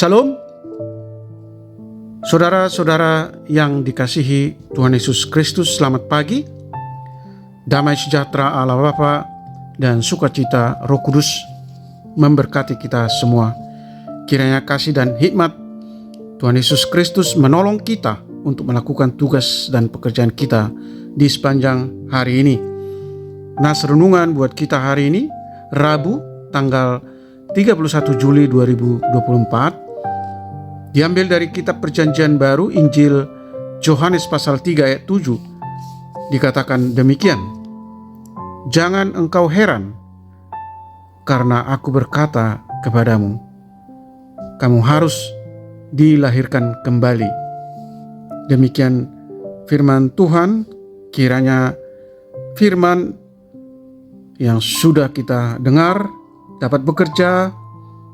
Shalom, saudara-saudara yang dikasihi Tuhan Yesus Kristus, selamat pagi. Damai sejahtera Allah Bapa dan sukacita Roh Kudus memberkati kita semua. Kiranya kasih dan hikmat Tuhan Yesus Kristus menolong kita untuk melakukan tugas dan pekerjaan kita di sepanjang hari ini. Nas renungan buat kita hari ini, Rabu, tanggal 31 Juli 2024, diambil dari kitab Perjanjian Baru, Injil Yohanes pasal 3 ayat 7. Dikatakan demikian, "Jangan engkau heran, karena aku berkata kepadamu, kamu harus dilahirkan kembali." Demikian firman Tuhan. Kiranya firman yang sudah kita dengar dapat bekerja,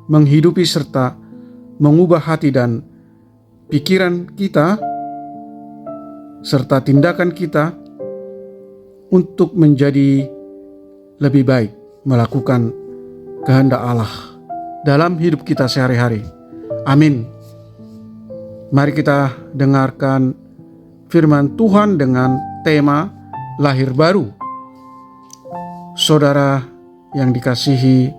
menghidupi serta mengubah hati dan pikiran kita serta tindakan kita untuk menjadi lebih baik melakukan kehendak Allah dalam hidup kita sehari-hari. Amin. Mari kita dengarkan firman Tuhan dengan tema lahir baru. Saudara yang dikasihi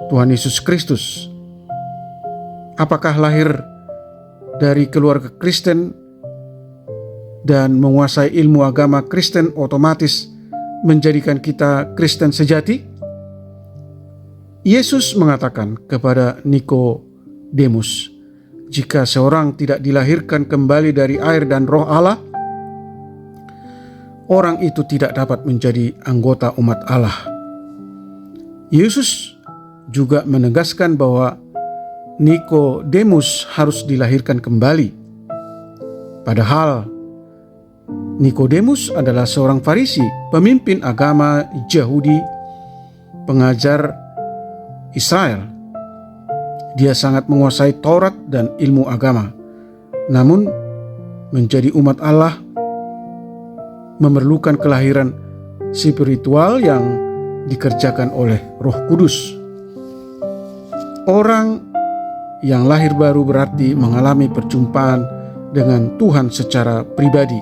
Tuhan Yesus Kristus, apakah lahir dari keluarga Kristen dan menguasai ilmu agama Kristen otomatis menjadikan kita Kristen sejati? Yesus mengatakan kepada Nikodemus, jika seorang tidak dilahirkan kembali dari air dan Roh Allah, orang itu tidak dapat menjadi anggota umat Allah. Yesus juga menegaskan bahwa Nikodemus harus dilahirkan kembali. Padahal Nikodemus adalah seorang Farisi, pemimpin agama Yahudi, pengajar Israel. Dia sangat menguasai Taurat dan ilmu agama. Namun menjadi umat Allah memerlukan kelahiran spiritual yang dikerjakan oleh Roh Kudus. Orang yang lahir baru berarti mengalami perjumpaan dengan Tuhan secara pribadi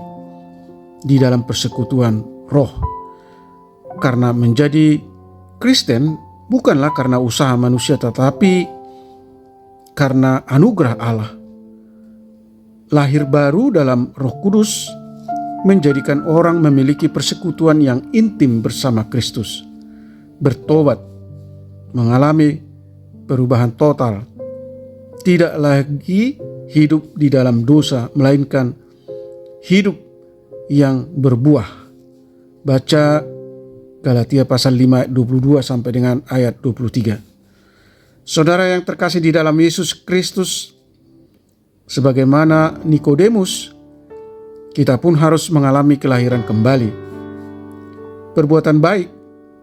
di dalam persekutuan roh. Karena menjadi Kristen bukanlah karena usaha manusia, tetapi karena anugerah Allah. Lahir baru dalam Roh Kudus menjadikan orang memiliki persekutuan yang intim bersama Kristus, bertobat, mengalami perubahan total, tidak lagi hidup di dalam dosa, melainkan hidup yang berbuah. Baca Galatia pasal 5 ayat 22 sampai dengan ayat 23. Saudara yang terkasih di dalam Yesus Kristus, sebagaimana Nikodemus, kita pun harus mengalami kelahiran kembali. Perbuatan baik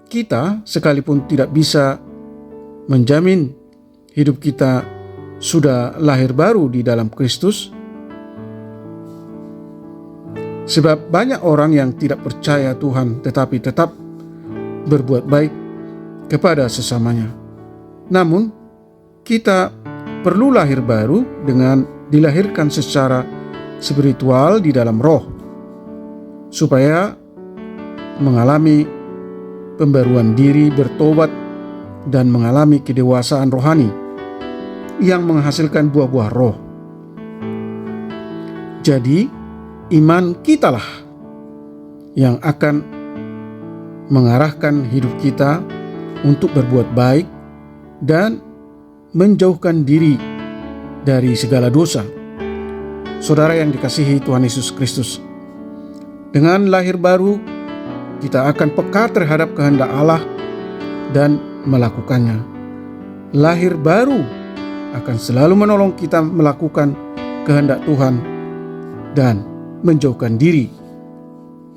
kita sekalipun tidak bisa menjamin hidup kita sudah lahir baru di dalam Kristus. Sebab banyak orang yang tidak percaya Tuhan tetapi tetap berbuat baik kepada sesamanya. Namun kita perlu lahir baru dengan dilahirkan secara spiritual di dalam roh, supaya mengalami pembaruan diri, bertobat, dan mengalami kedewasaan rohani yang menghasilkan buah-buah roh. Jadi iman kitalah yang akan mengarahkan hidup kita untuk berbuat baik dan menjauhkan diri dari segala dosa. Saudara yang dikasihi Tuhan Yesus Kristus, dengan lahir baru kita akan peka terhadap kehendak Allah dan melakukannya. Lahir baru akan selalu menolong kita melakukan kehendak Tuhan dan menjauhkan diri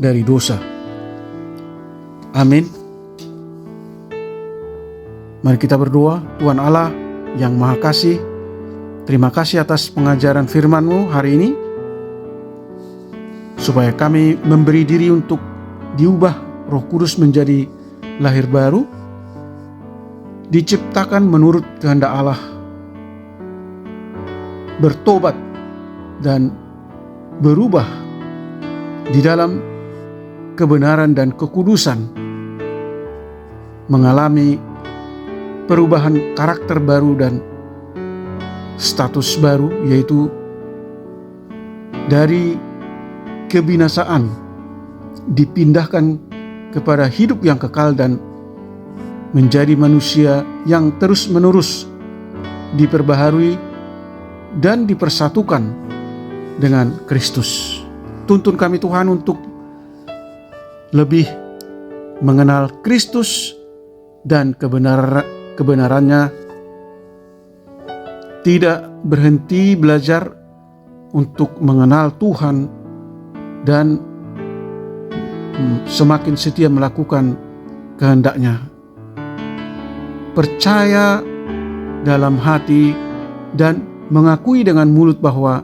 dari dosa. Amin. Mari kita berdoa. Tuhan Allah yang Maha Kasih, terima kasih atas pengajaran firman-Mu hari ini, supaya kami memberi diri untuk diubah Roh Kudus menjadi lahir baru, diciptakan menurut kehendak Allah bertobat dan berubah di dalam kebenaran dan kekudusan, mengalami perubahan karakter baru dan status baru, yaitu dari kebinasaan dipindahkan kepada hidup yang kekal dan menjadi manusia yang terus-menerus diperbaharui dan dipersatukan dengan Kristus. Tuntun kami Tuhan untuk lebih mengenal Kristus dan kebenarannya, tidak berhenti belajar untuk mengenal Tuhan dan semakin setia melakukan kehendak-Nya. Percaya dalam hati dan mengakui dengan mulut bahwa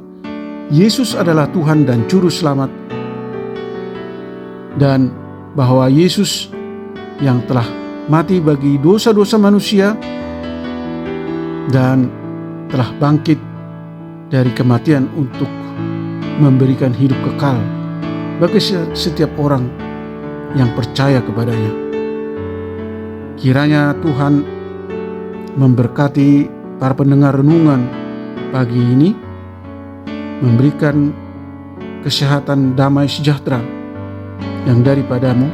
Yesus adalah Tuhan dan Juru Selamat, dan bahwa Yesus yang telah mati bagi dosa-dosa manusia dan telah bangkit dari kematian untuk memberikan hidup kekal bagi setiap orang yang percaya kepadanya. Kiranya Tuhan memberkati para pendengar renungan pagi ini, memberikan kesehatan, damai sejahtera yang daripadamu,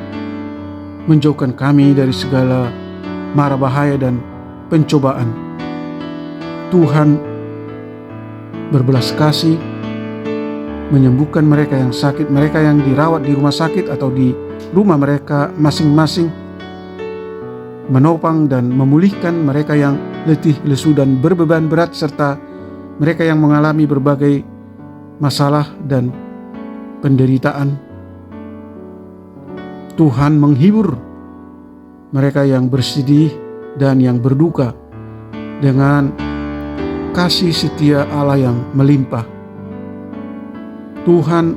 menjauhkan kami dari segala mara bahaya dan pencobaan. Tuhan berbelas kasih, menyembuhkan mereka yang sakit, mereka yang dirawat di rumah sakit atau di rumah mereka masing-masing, menopang dan memulihkan mereka yang letih, lesu dan berbeban berat, serta mereka yang mengalami berbagai masalah dan penderitaan. Tuhan menghibur mereka yang bersedih dan yang berduka dengan kasih setia Allah yang melimpah. Tuhan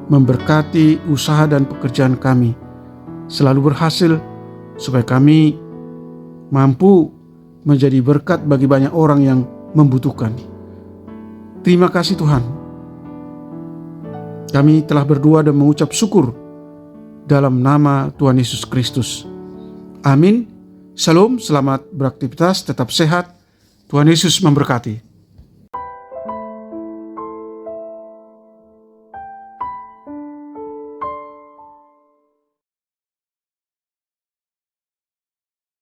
memberkati usaha dan pekerjaan kami selalu berhasil, supaya kami mampu menjadi berkat bagi banyak orang yang membutuhkan. Terima kasih Tuhan. Kami telah berdoa dan mengucap syukur dalam nama Tuhan Yesus Kristus. Amin. Shalom, selamat beraktivitas, tetap sehat. Tuhan Yesus memberkati.